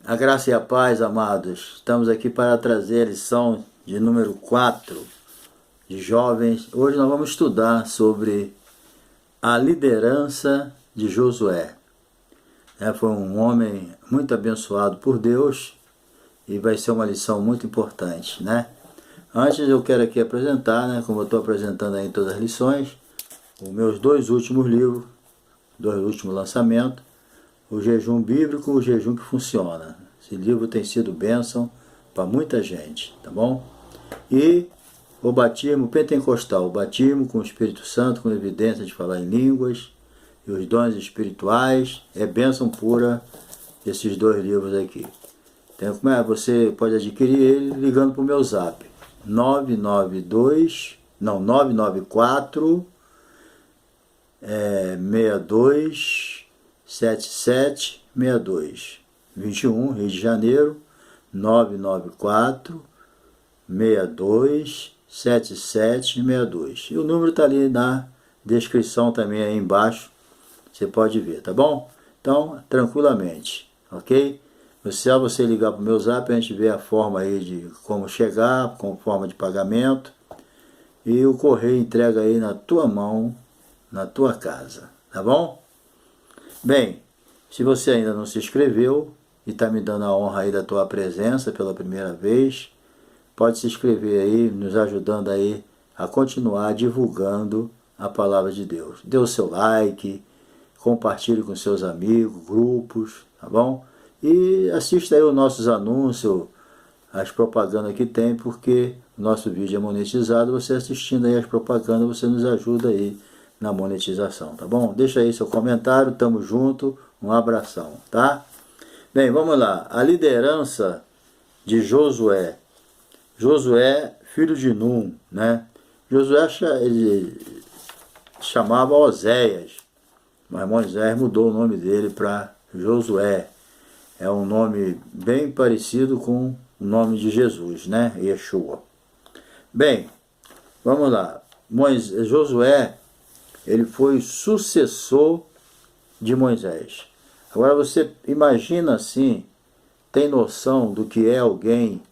A graça e a paz, amados. Estamos aqui para trazer a lição de número 4 de jovens. Hoje nós vamos estudar sobre a liderança de Josué. Foi um homem muito abençoado por Deus e vai ser uma lição muito importante, né? Antes eu quero aqui apresentar, como eu estou apresentando aí em todas as lições, os meus dois últimos livros, dois últimos lançamentos, o Jejum Bíblico e o Jejum que Funciona. Esse livro tem sido bênção para muita gente, tá bom? E o batismo pentecostal, o batismo com o Espírito Santo, com evidência de falar em línguas, e os dons espirituais, é bênção pura esses dois livros aqui. Então, você pode adquirir ele ligando para o meu zap, 994 62 7762 21, Rio de Janeiro, 994 62 7762. E o número está ali na descrição também aí embaixo, você pode ver, tá bom? Então, tranquilamente, ok? Só você ligar para o meu zap, a gente vê a forma aí de como chegar, com forma de pagamento, e o correio entrega aí na tua mão, na tua casa, tá bom? Bem, se você ainda não se inscreveu e está me dando a honra aí da tua presença pela primeira vez, pode se inscrever aí, nos ajudando aí a continuar divulgando a palavra de Deus. Dê o seu like, compartilhe com seus amigos, grupos, tá bom? E assista aí os nossos anúncios, as propagandas que tem, porque o nosso vídeo é monetizado. Você assistindo aí as propagandas, você nos ajuda aí na monetização, tá bom? Deixa aí seu comentário, tamo junto, um abração, tá? Bem, vamos lá, a liderança de Josué. Josué, filho de Num, né? Josué ele chamava Oséias, mas Moisés mudou o nome dele para Josué. É um nome bem parecido com o nome de Jesus, né? Yeshua. Bem, vamos lá. Josué, ele foi sucessor de Moisés. Agora você imagina assim, tem noção do que é alguém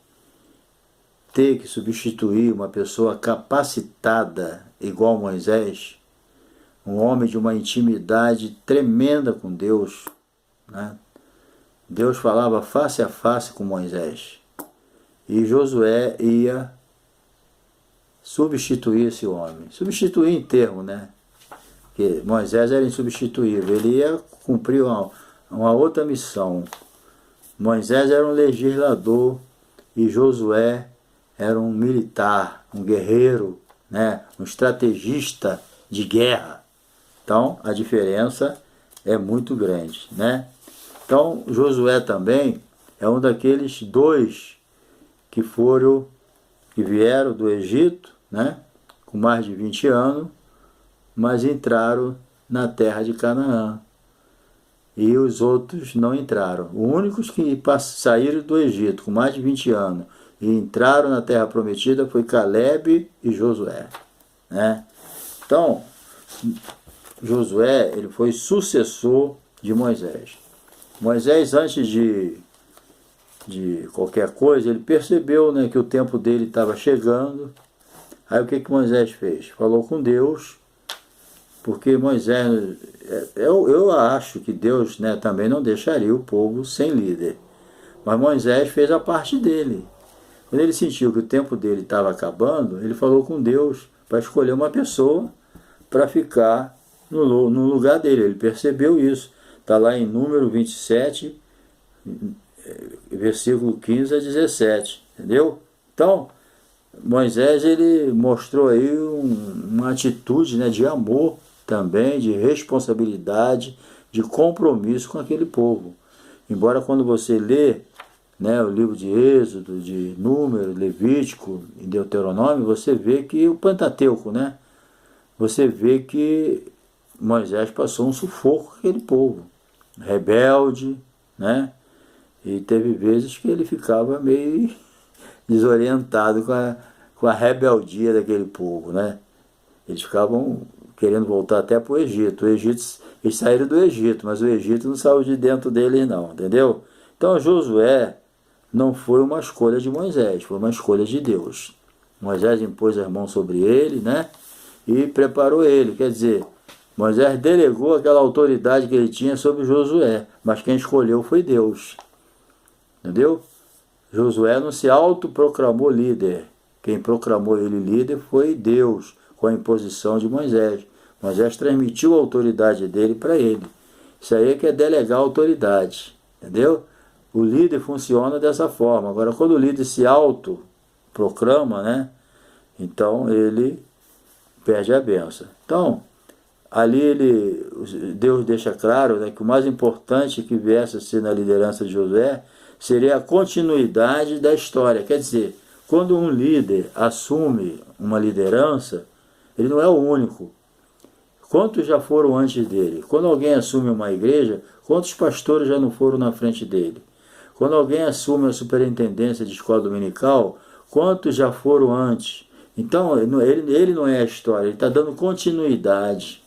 ter que substituir uma pessoa capacitada igual Moisés? Um homem de uma intimidade tremenda com Deus, né? Deus falava face a face com Moisés. E Josué ia substituir esse homem. Substituir em termo, né? Porque Moisés era insubstituível. Ele ia cumprir uma outra missão. Moisés era um legislador e Josué era um militar, um guerreiro, né? Um estrategista de guerra. Então, a diferença é muito grande, né? Então, Josué também é um daqueles dois que vieram do Egito, né, com mais de 20 anos, mas entraram na terra de Canaã. E os outros não entraram. Os únicos que saíram do Egito com mais de 20 anos e entraram na terra prometida foi Caleb e Josué, né? Então, Josué, ele foi sucessor de Moisés. Moisés, antes de qualquer coisa, ele percebeu, né, que o tempo dele estava chegando. Aí o que Moisés fez? Falou com Deus, porque Moisés, eu acho que Deus, né, também não deixaria o povo sem líder. Mas Moisés fez a parte dele. Quando ele sentiu que o tempo dele estava acabando, ele falou com Deus para escolher uma pessoa para ficar no lugar dele. Ele percebeu isso. Está lá em Número 27, versículo 15 a 17, entendeu? Então, Moisés, ele mostrou aí uma atitude, né, de amor também, de responsabilidade, de compromisso com aquele povo. Embora quando você lê, né, o livro de Êxodo, de Número, Levítico e Deuteronômio, você vê que o Pentateuco, né, você vê que Moisés passou um sufoco com aquele povo. Rebelde, né? E teve vezes que ele ficava meio desorientado com a rebeldia daquele povo, né? Eles ficavam querendo voltar até para o Egito. Eles saíram do Egito, mas o Egito não saiu de dentro deles não, entendeu? Então Josué não foi uma escolha de Moisés, foi uma escolha de Deus. Moisés impôs as mãos sobre ele, né? E preparou ele. Quer dizer, Moisés delegou aquela autoridade que ele tinha sobre Josué, mas quem escolheu foi Deus. Entendeu? Josué não se autoproclamou líder. Quem proclamou ele líder foi Deus, com a imposição de Moisés. Moisés transmitiu a autoridade dele para ele. Isso aí é que é delegar a autoridade. Entendeu? O líder funciona dessa forma. Agora, quando o líder se autoproclama, né? Então ele perde a bênção. Então, ali Deus deixa claro, né, que o mais importante que viesse a ser na liderança de Josué seria a continuidade da história. Quer dizer, quando um líder assume uma liderança, ele não é o único. Quantos já foram antes dele? Quando alguém assume uma igreja, quantos pastores já não foram na frente dele? Quando alguém assume a superintendência de escola dominical, quantos já foram antes? Então, ele não é a história, ele está dando continuidade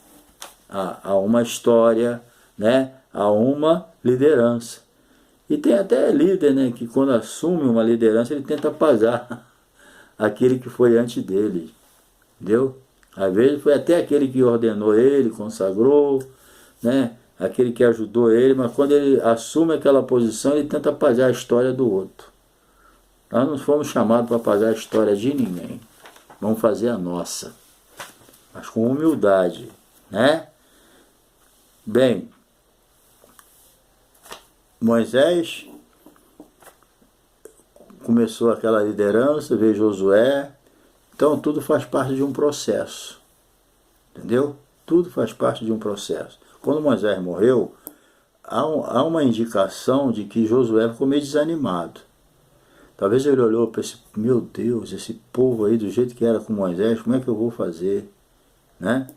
a uma história, né? A uma liderança. E tem até líder, né, que quando assume uma liderança, ele tenta apagar aquele que foi antes dele. Entendeu? Às vezes foi até aquele que ordenou ele, consagrou, né? Aquele que ajudou ele, mas quando ele assume aquela posição, ele tenta apagar a história do outro. Nós não fomos chamados para apagar a história de ninguém. Vamos fazer a nossa, mas com humildade, né? Bem, Moisés começou aquela liderança, veio Josué. Então tudo faz parte de um processo. Entendeu? Tudo faz parte de um processo. Quando Moisés morreu, há uma indicação de que Josué ficou meio desanimado. Talvez ele olhou para esse, meu Deus, esse povo aí do jeito que era com Moisés, como é que eu vou fazer? Né?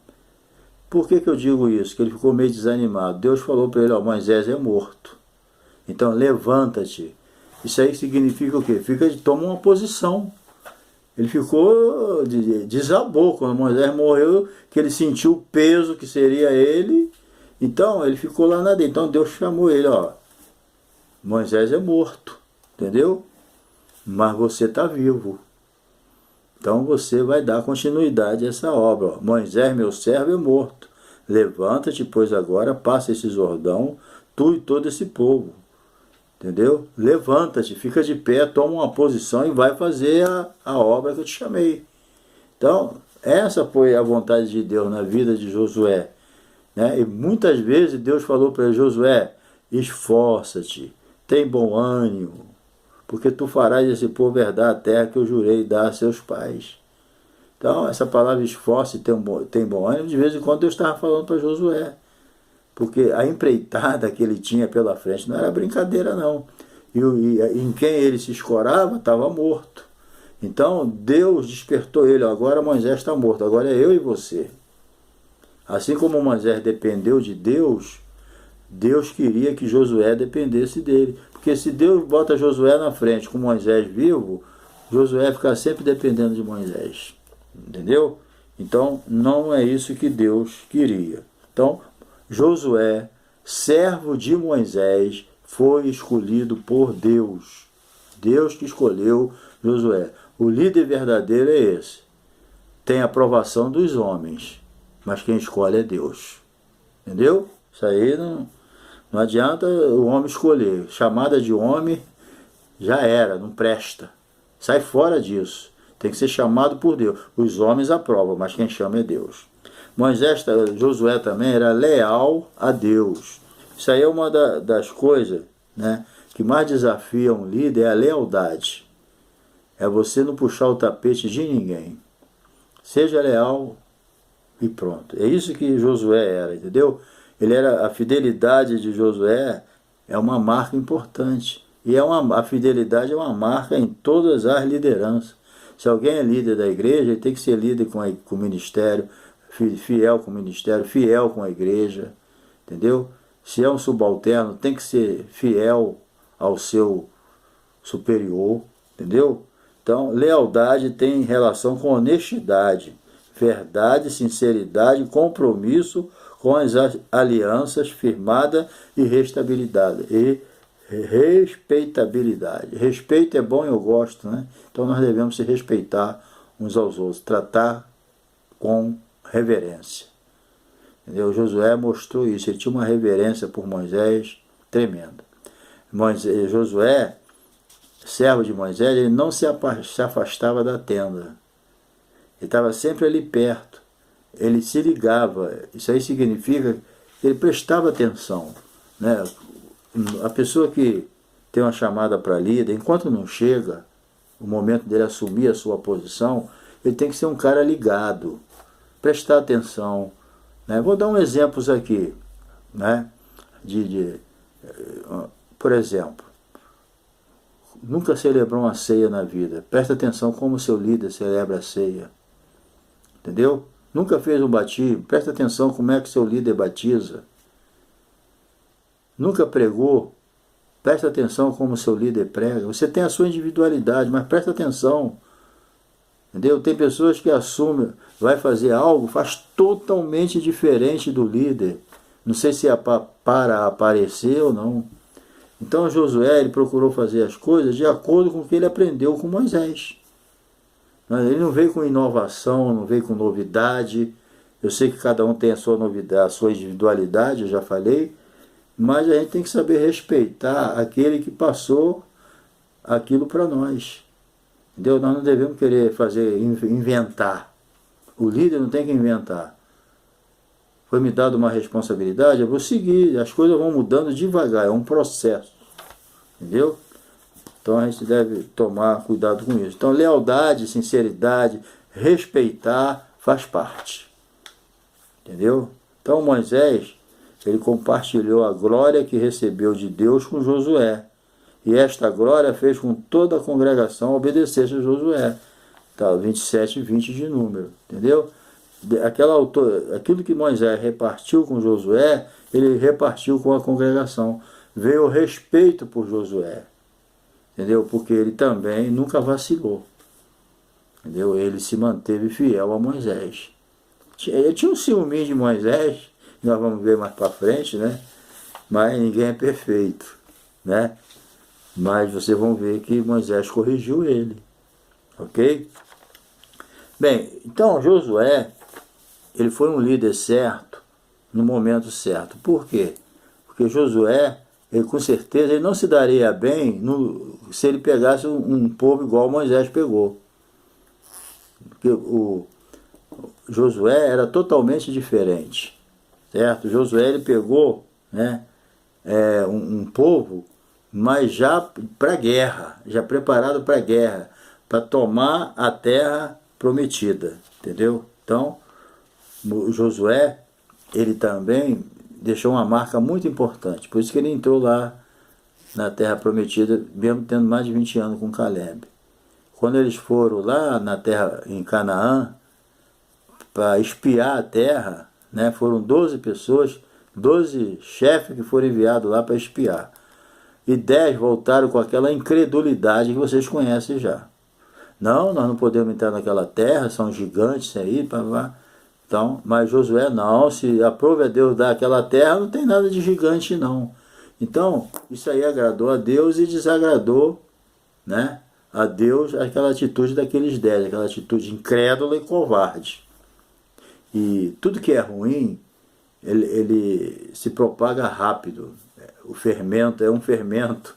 Por que eu digo isso? Que ele ficou meio desanimado. Deus falou para ele, ó, Moisés é morto. Então levanta-te. Isso aí significa o quê? Toma uma posição. Ele ficou, desabou quando Moisés morreu, que ele sentiu o peso que seria ele. Então ele ficou lá na dentro. Então Deus chamou ele, ó, Moisés é morto, entendeu? Mas você está vivo. Então você vai dar continuidade a essa obra. Ó. Moisés, meu servo, é morto. Levanta-te, pois agora passa esse Jordão, tu e todo esse povo. Entendeu? Levanta-te, fica de pé, toma uma posição e vai fazer a obra que eu te chamei. Então, essa foi a vontade de Deus na vida de Josué. Né? E muitas vezes Deus falou para Josué, esforça-te, tem bom ânimo, porque tu farás esse povo herdar a terra que eu jurei dar a seus pais. Então, essa palavra esforço e tem bom ânimo, de vez em quando Deus estava falando para Josué. Porque a empreitada que ele tinha pela frente não era brincadeira, não. E em quem ele se escorava estava morto. Então, Deus despertou ele. Agora Moisés está morto, agora é eu e você. Assim como Moisés dependeu de Deus, Deus queria que Josué dependesse dele. Porque se Deus bota Josué na frente com Moisés vivo, Josué fica sempre dependendo de Moisés. Entendeu? Então, não é isso que Deus queria. Então, Josué, servo de Moisés, foi escolhido por Deus. Deus que escolheu Josué. O líder verdadeiro é esse. Tem a aprovação dos homens, mas quem escolhe é Deus. Entendeu? Isso aí não adianta o homem escolher. Chamada de homem já era, não presta. Sai fora disso. Tem que ser chamado por Deus. Os homens aprovam, mas quem chama é Deus. Josué também era leal a Deus. Isso aí é uma das coisas, né, que mais desafia um líder, é a lealdade. É você não puxar o tapete de ninguém. Seja leal e pronto. É isso que Josué era, entendeu? A fidelidade de Josué é uma marca importante. E a fidelidade é uma marca em todas as lideranças. Se alguém é líder da igreja, ele tem que ser líder com o ministério, fiel com o ministério, fiel com a igreja, entendeu? Se é um subalterno, tem que ser fiel ao seu superior, entendeu? Então, lealdade tem relação com honestidade, verdade, sinceridade, compromisso com as alianças firmada e respeitabilidade. Respeito é bom, eu gosto, né? Então nós devemos se respeitar uns aos outros, tratar com reverência. Entendeu? Josué mostrou isso, ele tinha uma reverência por Moisés tremenda. Josué, servo de Moisés, ele não se afastava da tenda. Ele estava sempre ali perto. Ele se ligava. Isso aí significa que ele prestava atenção, né? A pessoa que tem uma chamada para líder, enquanto não chega o momento dele assumir a sua posição, ele tem que ser um cara ligado, prestar atenção, né? Vou dar um exemplo aqui, né? Por exemplo, nunca celebrou uma ceia na vida. Presta atenção como seu líder celebra a ceia. Entendeu? Nunca fez um batismo. Presta atenção como é que seu líder batiza. Nunca pregou. Presta atenção como seu líder prega. Você tem a sua individualidade, mas presta atenção. Entendeu? Tem pessoas que assumem, vai fazer algo, faz totalmente diferente do líder. Não sei se é para aparecer ou não. Então Josué, ele procurou fazer as coisas de acordo com o que ele aprendeu com Moisés. Ele não veio com inovação, não veio com novidade. Eu sei que cada um tem a sua novidade, a sua individualidade, eu já falei, mas a gente tem que saber respeitar aquele que passou aquilo para nós. Entendeu? Nós não devemos querer inventar. O líder não tem que inventar. Foi me dado uma responsabilidade, eu vou seguir, as coisas vão mudando devagar, é um processo. Entendeu? Então a gente deve tomar cuidado com isso. Então lealdade, sinceridade, respeitar faz parte. Entendeu? Então Moisés, ele compartilhou a glória que recebeu de Deus com Josué. E esta glória fez com toda a congregação obedecesse a Josué. Tá, 27 e 20 de número. Entendeu? Aquilo que Moisés repartiu com Josué, ele repartiu com a congregação. Veio o respeito por Josué. Entendeu? Porque ele também nunca vacilou. Entendeu? Ele se manteve fiel a Moisés. Ele tinha um ciúminho de Moisés, nós vamos ver mais para frente, né? Mas ninguém é perfeito, né? Mas vocês vão ver que Moisés corrigiu ele. Ok? Bem, então Josué, ele foi um líder certo, no momento certo. Por quê? Porque Josué, ele com certeza, ele não se daria bem se ele pegasse um povo igual Moisés pegou. Porque o Josué era totalmente diferente. Certo? Josué, ele pegou, né, um povo, mas já para a guerra, já preparado para a guerra, para tomar a terra prometida. Entendeu? Então, Josué, ele também deixou uma marca muito importante. Por isso que ele entrou lá na terra prometida, mesmo tendo mais de 20 anos com Caleb. Quando eles foram lá na terra, em Canaã, para espiar a terra, né, foram 12 pessoas, 12 chefes que foram enviados lá para espiar. E 10 voltaram com aquela incredulidade que vocês conhecem já. Não, nós não podemos entrar naquela terra, são gigantes aí, pá. Então, mas Josué não, se aprove a Deus dar aquela terra, não tem nada de gigante não. Então, isso aí agradou a Deus e desagradou, né, a Deus aquela atitude daqueles 10, aquela atitude incrédula e covarde. E tudo que é ruim, ele se propaga rápido. O fermento é um fermento.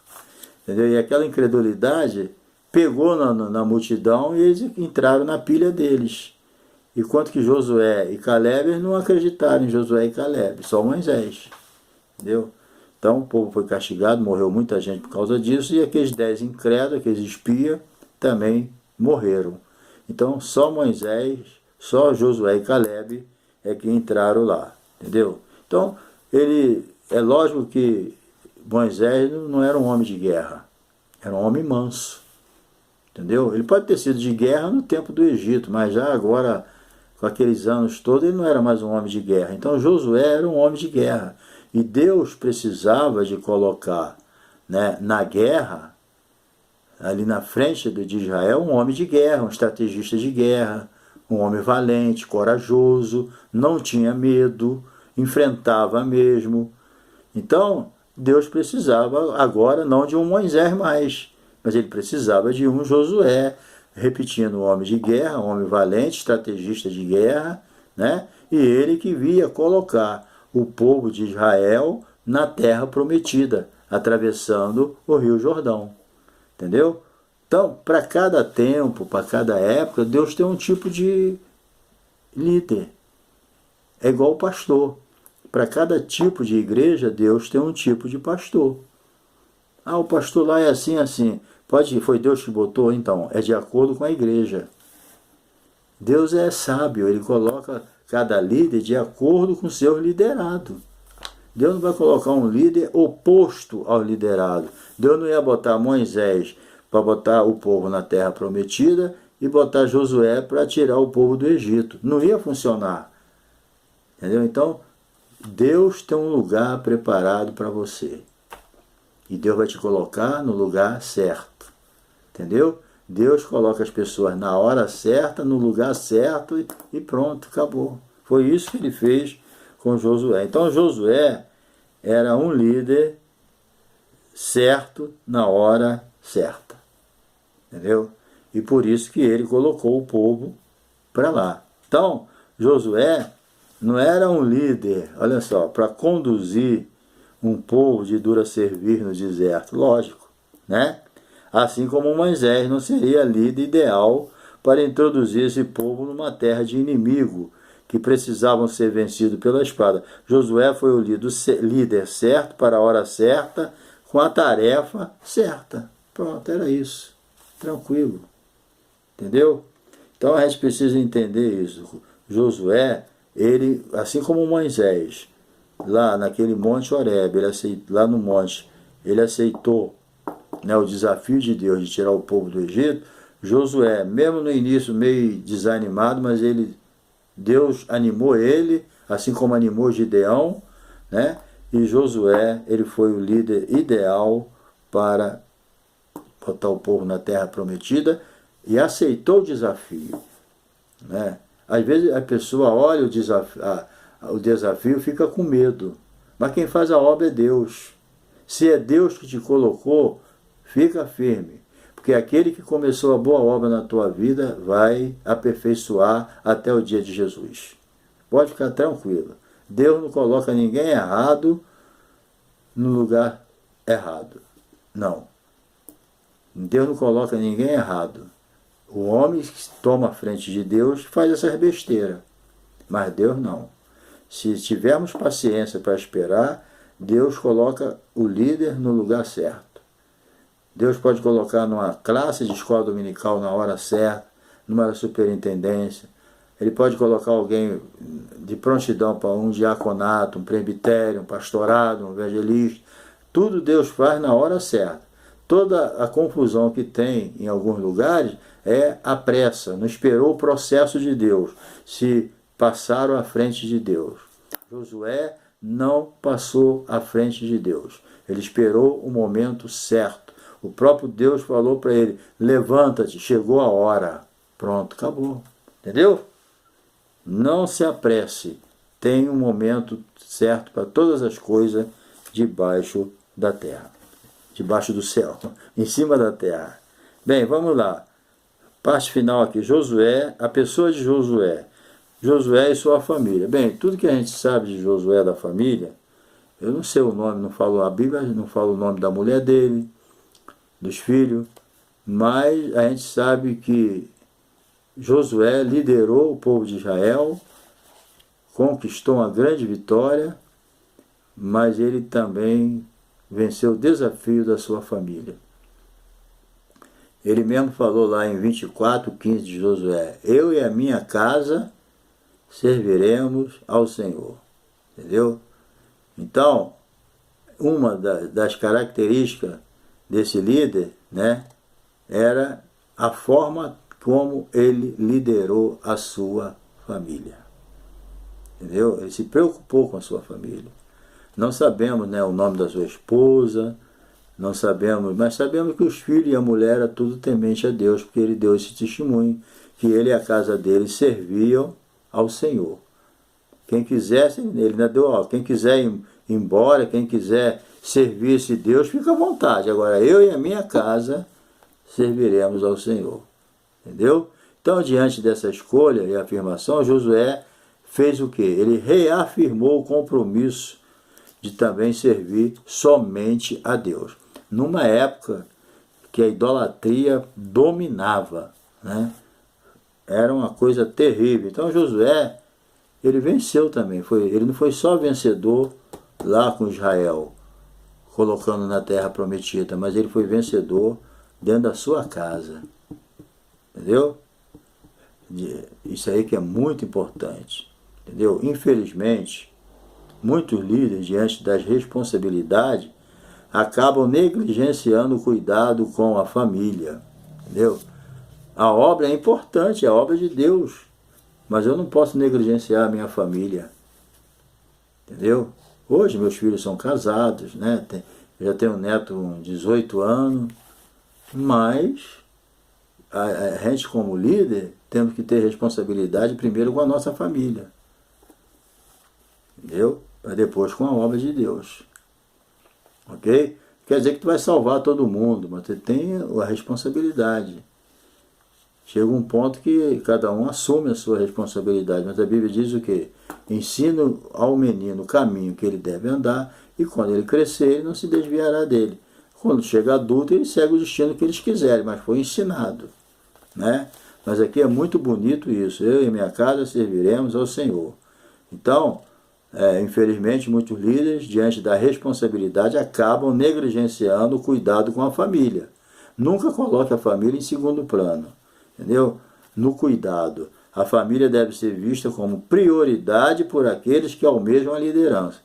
Entendeu? E aquela incredulidade pegou na multidão e eles entraram na pilha deles. Enquanto que Josué e Caleb não acreditaram em Josué e Caleb, só Moisés. Entendeu? Então o povo foi castigado, morreu muita gente por causa disso, e aqueles 10 incrédulos, aqueles espias, também morreram. Então só Moisés, só Josué e Caleb é que entraram lá. Entendeu? Então, é lógico que Moisés não era um homem de guerra, era um homem manso. Entendeu? Ele pode ter sido de guerra no tempo do Egito, mas já agora, com aqueles anos todos, ele não era mais um homem de guerra. Então Josué era um homem de guerra. E Deus precisava de colocar, né, na guerra, ali na frente de Israel, um homem de guerra, um estrategista de guerra, um homem valente, corajoso, não tinha medo, enfrentava mesmo. Então, Deus precisava agora não de um Moisés mais, mas ele precisava de um Josué, repetindo, um homem de guerra, um homem valente, estrategista de guerra, né? E ele que via colocar o povo de Israel na terra prometida, atravessando o Rio Jordão. Entendeu? Então, para cada tempo, para cada época, Deus tem um tipo de líder. É igual o pastor. Para cada tipo de igreja, Deus tem um tipo de pastor. Ah, o pastor lá é assim, assim. Foi Deus que botou? Então, é de acordo com a igreja. Deus é sábio, ele coloca cada líder de acordo com o seu liderado. Deus não vai colocar um líder oposto ao liderado. Deus não ia botar Moisés para botar o povo na terra prometida e botar Josué para tirar o povo do Egito. Não ia funcionar. Entendeu? Então, Deus tem um lugar preparado para você. E Deus vai te colocar no lugar certo. Entendeu? Deus coloca as pessoas na hora certa, no lugar certo e pronto, acabou. Foi isso que ele fez com Josué. Então Josué era um líder certo na hora certa. Entendeu? E por isso que ele colocou o povo para lá. Então, Josué não era um líder, olha só, para conduzir um povo de dura servir no deserto, lógico, né? Assim como Moisés não seria líder ideal para introduzir esse povo numa terra de inimigo, que precisavam ser vencidos pela espada. Josué foi o líder certo para a hora certa, com a tarefa certa. Pronto, era isso. Tranquilo. Entendeu? Então a gente precisa entender isso. Josué, ele, assim como Moisés, lá naquele monte Horebe, lá no monte, ele aceitou, né, o desafio de Deus de tirar o povo do Egito. Josué, mesmo no início meio desanimado, mas Deus animou ele, assim como animou Gideão, né? E Josué, ele foi o líder ideal para botar o povo na terra prometida e aceitou o desafio, né? Às vezes a pessoa olha o desafio e fica com medo, mas quem faz a obra é Deus. Se é Deus que te colocou, fica firme, porque aquele que começou a boa obra na tua vida vai aperfeiçoar até o dia de Jesus. Pode ficar tranquilo. Deus não coloca ninguém errado no lugar errado. Não. Deus não coloca ninguém errado. O homem que toma a frente de Deus faz essas besteiras. Mas Deus não. Se tivermos paciência para esperar, Deus coloca o líder no lugar certo. Deus pode colocar numa classe de escola dominical na hora certa, numa superintendência. Ele pode colocar alguém de prontidão para um diaconato, um presbitério, um pastorado, um evangelista. Tudo Deus faz na hora certa. Toda a confusão que tem em alguns lugares é a pressa, não esperou o processo de Deus, se passaram à frente de Deus. Josué não passou à frente de Deus. Ele esperou o momento certo. O próprio Deus falou para ele, levanta-te, chegou a hora. Pronto, acabou. Entendeu? Não se apresse. Tem um momento certo para todas as coisas debaixo da terra. Debaixo do céu. Em cima da terra. Bem, vamos lá. Parte final aqui. Josué, a pessoa de Josué. Josué e sua família. Bem, tudo que a gente sabe de Josué da família, eu não sei o nome, não falo a Bíblia, não falo o nome da mulher dele, dos filhos, mas a gente sabe que Josué liderou o povo de Israel, conquistou uma grande vitória, mas ele também venceu o desafio da sua família. Ele mesmo falou lá em 24:15 de Josué, eu e a minha casa serviremos ao Senhor. Entendeu? Então, uma das características desse líder, né, era a forma como ele liderou a sua família. Entendeu? Ele se preocupou com a sua família. Não sabemos, né, o nome da sua esposa, não sabemos, mas sabemos que os filhos e a mulher eram tudo temente a Deus, porque ele deu esse testemunho, que ele e a casa dele serviam ao Senhor. Quem quisesse, ele ainda deu, quem quiser ir embora, quem quiser servir esse Deus, fica à vontade. Agora, eu e a minha casa serviremos ao Senhor. Entendeu? Então, diante dessa escolha e afirmação, Josué fez o quê? Ele reafirmou o compromisso de também servir somente a Deus. Numa época que a idolatria dominava, né? Era uma coisa terrível. Então Josué, ele venceu também. Ele não foi só vencedor lá com Israel, colocando na terra prometida, mas ele foi vencedor dentro da sua casa. Entendeu? Isso aí que é muito importante. Entendeu? Infelizmente, muitos líderes, diante das responsabilidades, acabam negligenciando o cuidado com a família. Entendeu? A obra é importante, é a obra de Deus, mas eu não posso negligenciar a minha família. Entendeu? Hoje meus filhos são casados, né? Eu já tenho um neto com 18 anos, mas a gente como líder temos que ter responsabilidade primeiro com a nossa família. Entendeu? Para depois com a obra de Deus. Ok? Quer dizer que tu vai salvar todo mundo, mas tu tem a responsabilidade. Chega um ponto que cada um assume a sua responsabilidade, mas a Bíblia diz o quê? Ensina ao menino o caminho que ele deve andar, e quando ele crescer, ele não se desviará dele. Quando chega adulto, ele segue o destino que eles quiserem, mas foi ensinado. Né? Mas aqui é muito bonito isso. Eu e minha casa serviremos ao Senhor. Então, infelizmente, muitos líderes, diante da responsabilidade, acabam negligenciando o cuidado com a família. Nunca coloque a família em segundo plano. Entendeu? No cuidado. A família deve ser vista como prioridade por aqueles que almejam a liderança.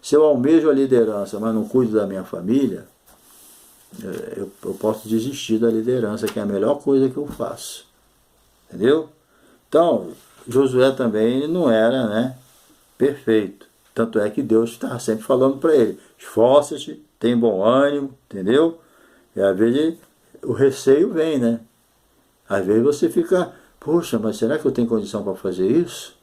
Se eu almejo a liderança, mas não cuido da minha família, eu posso desistir da liderança, que é a melhor coisa que eu faço. Entendeu? Então, Josué também não era, né, perfeito. Tanto é que Deus estava sempre falando para ele: esforça-te, tem bom ânimo, entendeu? E às vezes o receio vem, né? Às vezes você fica, poxa, mas será que eu tenho condição para fazer isso?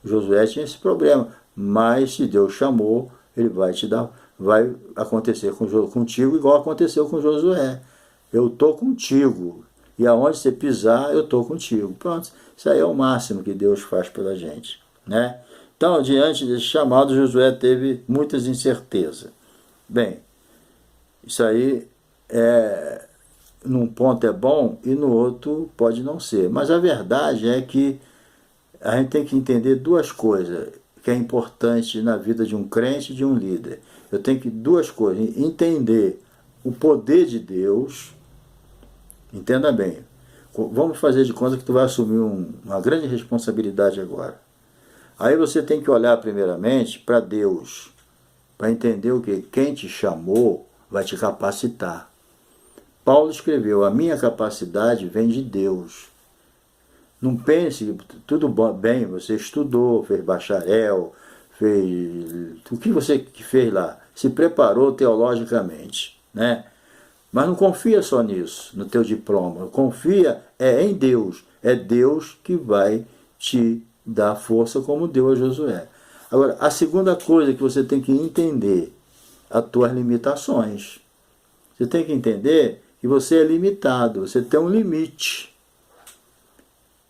Josué tinha esse problema, mas se Deus chamou, ele vai te dar, vai acontecer contigo igual aconteceu com Josué. Eu estou contigo, e aonde você pisar, eu estou contigo. Pronto, isso aí é o máximo que Deus faz pela gente, né? Então, diante desse chamado, Josué teve muitas incertezas. Bem, isso aí num ponto é bom e no outro pode não ser. Mas a verdade é que a gente tem que entender duas coisas que é importante na vida de um crente e de um líder. Eu tenho que duas coisas: entender o poder de Deus. Entenda bem. Vamos fazer de conta que tu vai assumir uma grande responsabilidade agora. Aí você tem que olhar primeiramente para Deus, para entender o que quem te chamou vai te capacitar. Paulo escreveu: a minha capacidade vem de Deus. Não pense, tudo bem, você estudou, fez bacharel, fez o que você fez lá, se preparou teologicamente, né? Mas não confia só nisso, no teu diploma. Confia em Deus. É Deus que vai te dar força como deu a Josué. Agora, a segunda coisa que você tem que entender, as tuas limitações. Você tem que entender que você é limitado, você tem um limite.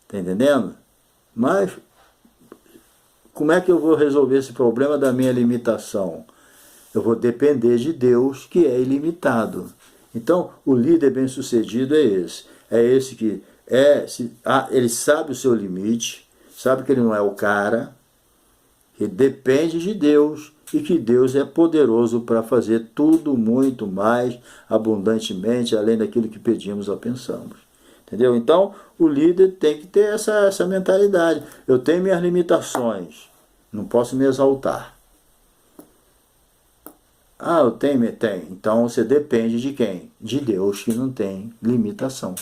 Está entendendo? Mas como é que eu vou resolver esse problema da minha limitação? Eu vou depender de Deus, que é ilimitado. Então, o líder bem-sucedido é esse. É esse que ele sabe o seu limite, sabe que ele não é o cara, que depende de Deus e que Deus é poderoso para fazer tudo muito mais abundantemente, além daquilo que pedimos ou pensamos. Entendeu? Então, o líder tem que ter essa mentalidade. Eu tenho minhas limitações, não posso me exaltar. Ah, eu tenho. Então você depende de quem? De Deus, que não tem limitação.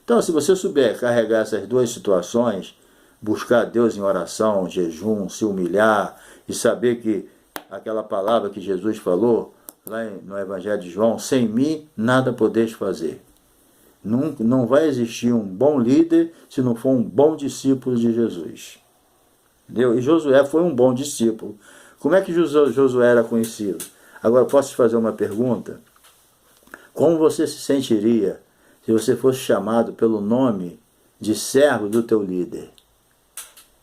Então, se você souber carregar essas duas situações, buscar Deus em oração, jejum, se humilhar e saber que aquela palavra que Jesus falou lá no Evangelho de João: sem mim nada podeis fazer. Não vai existir um bom líder se não for um bom discípulo de Jesus. Entendeu? E Josué foi um bom discípulo. Como é que Josué era conhecido? Agora, posso te fazer uma pergunta? Como você se sentiria se você fosse chamado pelo nome de servo do teu líder?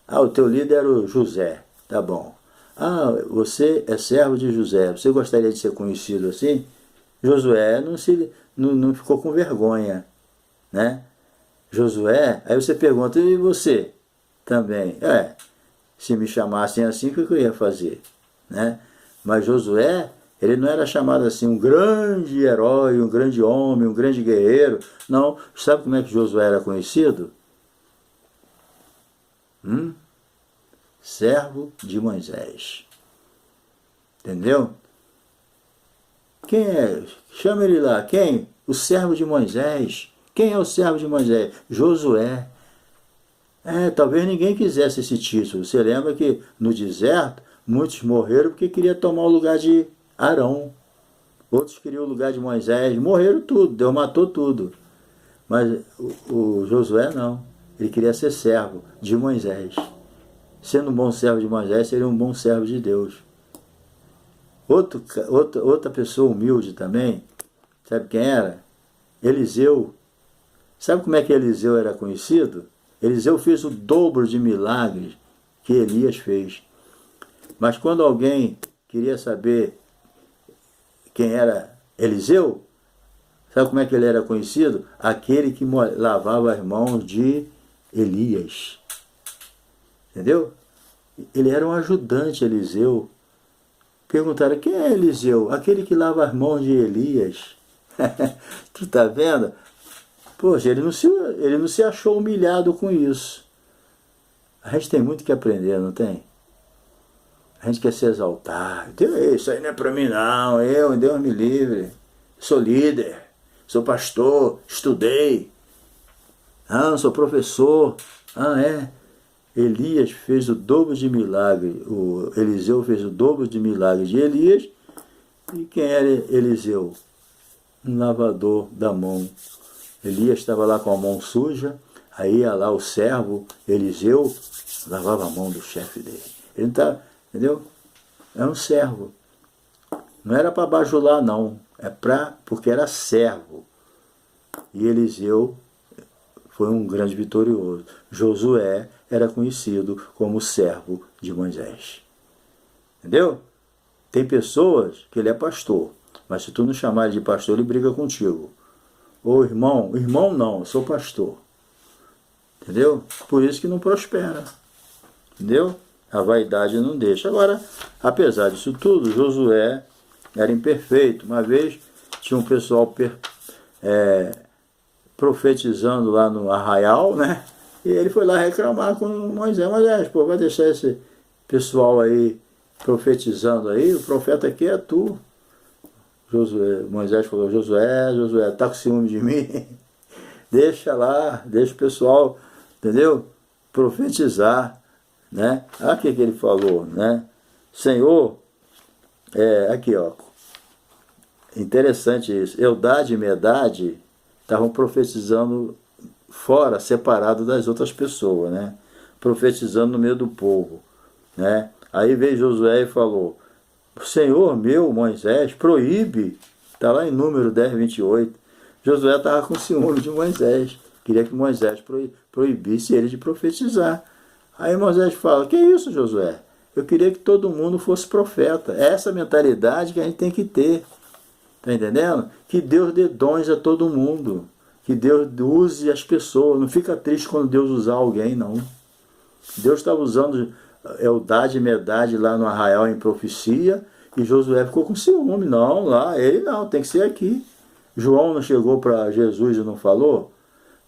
Ah, o teu líder era o José, tá bom. Ah, você é servo de José, você gostaria de ser conhecido assim? Josué não ficou com vergonha, né? Josué, aí você pergunta, e você? Também, se me chamassem assim, o que eu ia fazer? Né? Mas Josué, ele não era chamado assim, um grande herói, um grande homem, um grande guerreiro. Não, sabe como é que Josué era conhecido? Servo de Moisés. Entendeu? Quem é? Chama ele lá. Quem? O servo de Moisés. Quem é o servo de Moisés? Josué. Talvez ninguém quisesse esse título. Você lembra que no deserto muitos morreram porque queriam tomar o lugar de Arão. Outros queriam o lugar de Moisés. Morreram tudo, Deus matou tudo. Mas o Josué não. Ele queria ser servo de Moisés. Sendo um bom servo de Moisés, seria um bom servo de Deus. Outra pessoa humilde também, sabe quem era? Eliseu. Sabe como é que Eliseu era conhecido? Eliseu fez o dobro de milagres que Elias fez. Mas quando alguém queria saber quem era Eliseu, sabe como é que ele era conhecido? Aquele que lavava as mãos de Elias. Entendeu? Ele era um ajudante, Eliseu. Perguntaram, quem é Eliseu? Aquele que lava as mãos de Elias. Tu tá vendo? Poxa, ele não se achou humilhado com isso. A gente tem muito que aprender, não tem? A gente quer se exaltar. Isso aí não é para mim não, Deus me livre. Sou líder, sou pastor, estudei. Sou professor. Elias fez o dobro de milagre. Eliseu fez o dobro de milagre de Elias. E quem era Eliseu? Um lavador da mão. Elias estava lá com a mão suja, aí ia lá o servo, Eliseu, lavava a mão do chefe dele. Ele não tá, entendeu? É um servo. Não era para bajular, não. Porque era servo. E Eliseu foi um grande vitorioso. Josué era conhecido como servo de Moisés. Entendeu? Tem pessoas que ele é pastor, mas se tu não chamar ele de pastor, ele briga contigo. Ô irmão não, eu sou pastor. Entendeu? Por isso que não prospera. Entendeu? A vaidade não deixa. Agora, apesar disso tudo, Josué era imperfeito. Uma vez tinha um pessoal profetizando lá no arraial, né? E ele foi lá reclamar com Moisés. Moisés, vai deixar esse pessoal aí profetizando aí? O profeta aqui é tu. Moisés falou, Josué, tá com ciúme de mim? Deixa lá, deixa o pessoal, entendeu? Profetizar, né? Olha o que ele falou, né? Senhor, aqui ó, interessante isso, Eldade e Medade estavam profetizando fora, separado das outras pessoas, né? Profetizando no meio do povo, né? Aí veio Josué e falou, Senhor meu, Moisés, proíbe. Está lá em Número 10, 28. Josué estava com ciúme de Moisés. Queria que Moisés proibisse ele de profetizar. Aí Moisés fala, que isso, Josué? Eu queria que todo mundo fosse profeta. É essa mentalidade que a gente tem que ter. Está entendendo? Que Deus dê dons a todo mundo. Que Deus use as pessoas. Não fica triste quando Deus usar alguém, não. Deus estava usando Eldade e Medade lá no arraial em profecia, e Josué ficou com ciúme. Não, lá, ele não, tem que ser aqui. João não chegou para Jesus e não falou?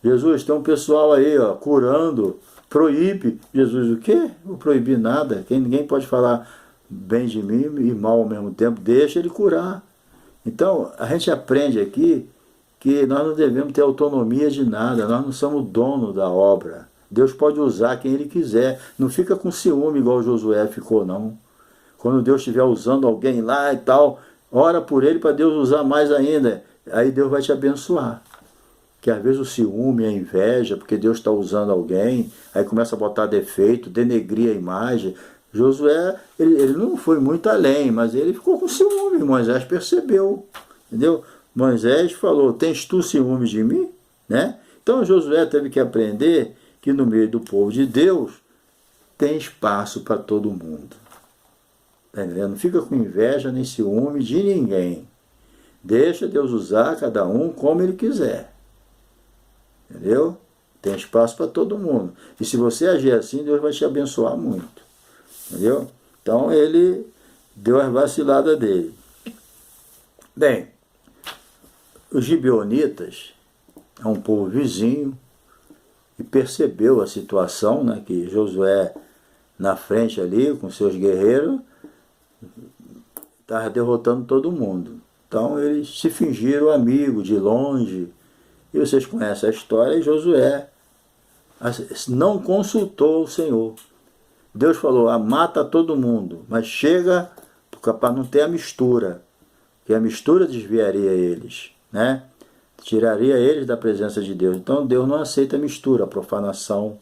Jesus, tem um pessoal aí, ó, curando, proíbe. Jesus, o quê? Não vou proibir nada. Ninguém pode falar bem de mim e mal ao mesmo tempo. Deixa ele curar. Então, a gente aprende aqui que nós não devemos ter autonomia de nada. Nós não somos dono da obra. Deus pode usar quem Ele quiser. Não fica com ciúme igual Josué ficou, não. Quando Deus estiver usando alguém lá e tal, ora por ele para Deus usar mais ainda. Aí Deus vai te abençoar. Que às vezes o ciúme, a inveja, porque Deus está usando alguém, aí começa a botar defeito, denegrir a imagem. Josué, ele não foi muito além, mas ele ficou com ciúme. Moisés percebeu, entendeu? Moisés falou, tens tu ciúme de mim? Né? Então Josué teve que aprender que no meio do povo de Deus tem espaço para todo mundo. Tá entendendo? Não fica com inveja nem ciúme de ninguém. Deixa Deus usar cada um como Ele quiser. Entendeu? Tem espaço para todo mundo. E se você agir assim, Deus vai te abençoar muito. Entendeu? Então ele deu as vaciladas dele. Bem, os gibeonitas é um povo vizinho e percebeu a situação, né, que Josué na frente ali com seus guerreiros estava derrotando todo mundo. Então eles se fingiram amigos de longe. E vocês conhecem a história, e Josué não consultou o Senhor. Deus falou, mata todo mundo, mas chega para não ter a mistura, que a mistura desviaria eles, né? Tiraria eles da presença de Deus. Então Deus não aceita a mistura, a profanação.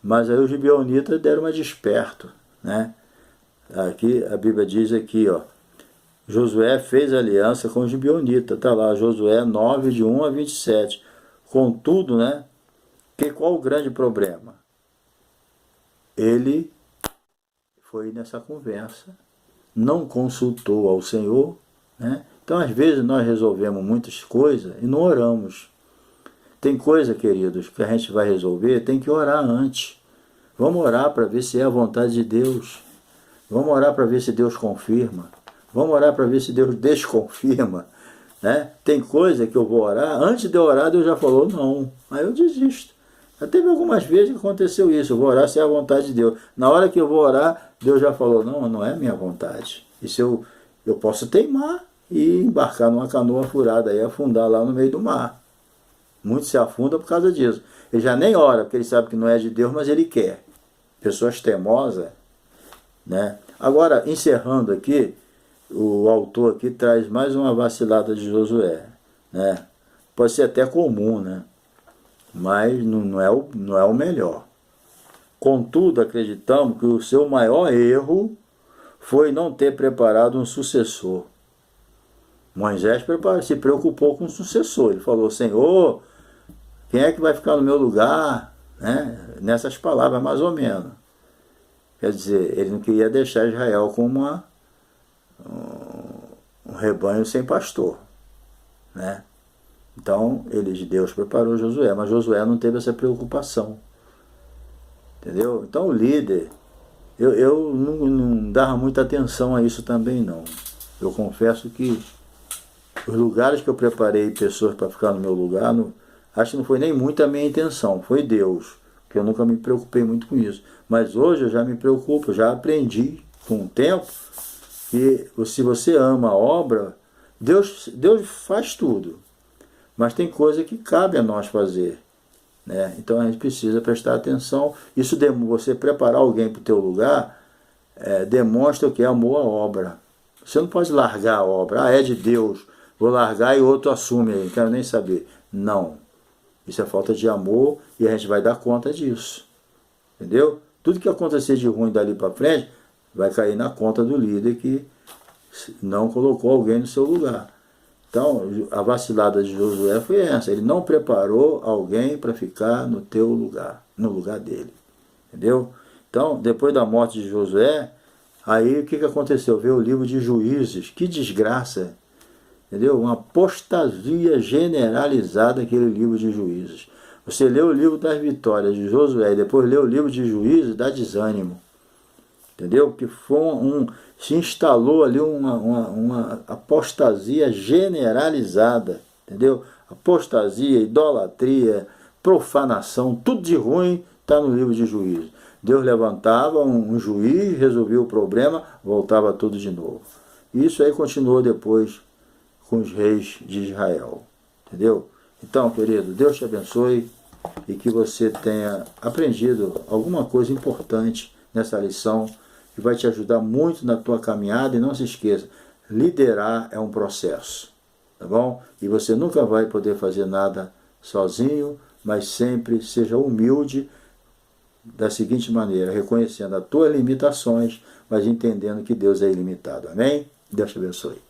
Mas aí os gibeonitas deram uma desperto, né? Aqui a Bíblia diz aqui, ó, Josué fez aliança com os gibeonitas, está lá, Josué 9, de 1 a 27. Contudo, né, qual o grande problema? Ele foi nessa conversa, não consultou ao Senhor, né? Então, às vezes, nós resolvemos muitas coisas e não oramos. Tem coisa, queridos, que a gente vai resolver, tem que orar antes. Vamos orar para ver se é a vontade de Deus. Vamos orar para ver se Deus confirma. Vamos orar para ver se Deus desconfirma. Né? Tem coisa que eu vou orar, antes de eu orar, Deus já falou não. Aí eu desisto. Já teve algumas vezes que aconteceu isso. Eu vou orar se é a vontade de Deus. Na hora que eu vou orar, Deus já falou, não, não é minha vontade. Isso eu posso teimar e embarcar numa canoa furada e afundar lá no meio do mar. Muitos se afundam por causa disso. Ele já nem ora, porque ele sabe que não é de Deus, mas ele quer. Pessoas teimosas, né? Agora, encerrando aqui, o autor aqui traz mais uma vacilada de Josué, né? Pode ser até comum, né? Mas não é o melhor. Contudo, acreditamos que o seu maior erro foi não ter preparado um sucessor. Moisés se preocupou com o sucessor. Ele falou, Senhor, quem é que vai ficar no meu lugar? Né? Nessas palavras, mais ou menos. Quer dizer, ele não queria deixar Israel como um rebanho sem pastor. Né? Então, Deus preparou Josué, mas Josué não teve essa preocupação. Entendeu? Então, o líder, eu não dava muita atenção a isso também, não. Eu confesso que os lugares que eu preparei pessoas para ficar no meu lugar, acho que não foi nem muito a minha intenção, foi Deus, porque eu nunca me preocupei muito com isso. Mas hoje eu já me preocupo, já aprendi com o tempo que se você ama a obra, Deus faz tudo. Mas tem coisa que cabe a nós fazer. Né? Então a gente precisa prestar atenção. Isso, você preparar alguém para o teu lugar, demonstra que é amor à obra. Você não pode largar a obra. É de Deus, vou largar e outro assume aí, não quero nem saber. Não. Isso é falta de amor e a gente vai dar conta disso. Entendeu? Tudo que acontecer de ruim dali para frente vai cair na conta do líder que não colocou alguém no seu lugar. Então, a vacilada de Josué foi essa. Ele não preparou alguém para ficar no teu lugar, no lugar dele. Entendeu? Então, depois da morte de Josué, aí o que aconteceu? Veio o livro de Juízes. Que desgraça! Entendeu? Uma apostasia generalizada aquele livro de Juízes. Você lê o livro das vitórias de Josué e depois lê o livro de Juízes, dá desânimo. Entendeu? Que se instalou ali uma apostasia generalizada. Entendeu? Apostasia, idolatria, profanação, tudo de ruim está no livro de Juízes. Deus levantava um juiz, resolvia o problema, voltava tudo de novo. E isso aí continuou depois com os reis de Israel. Entendeu? Então, querido, Deus te abençoe e que você tenha aprendido alguma coisa importante nessa lição que vai te ajudar muito na tua caminhada. E não se esqueça, liderar é um processo, tá bom? E você nunca vai poder fazer nada sozinho, mas sempre seja humilde, da seguinte maneira, reconhecendo as tuas limitações, mas entendendo que Deus é ilimitado. Amém? Deus te abençoe.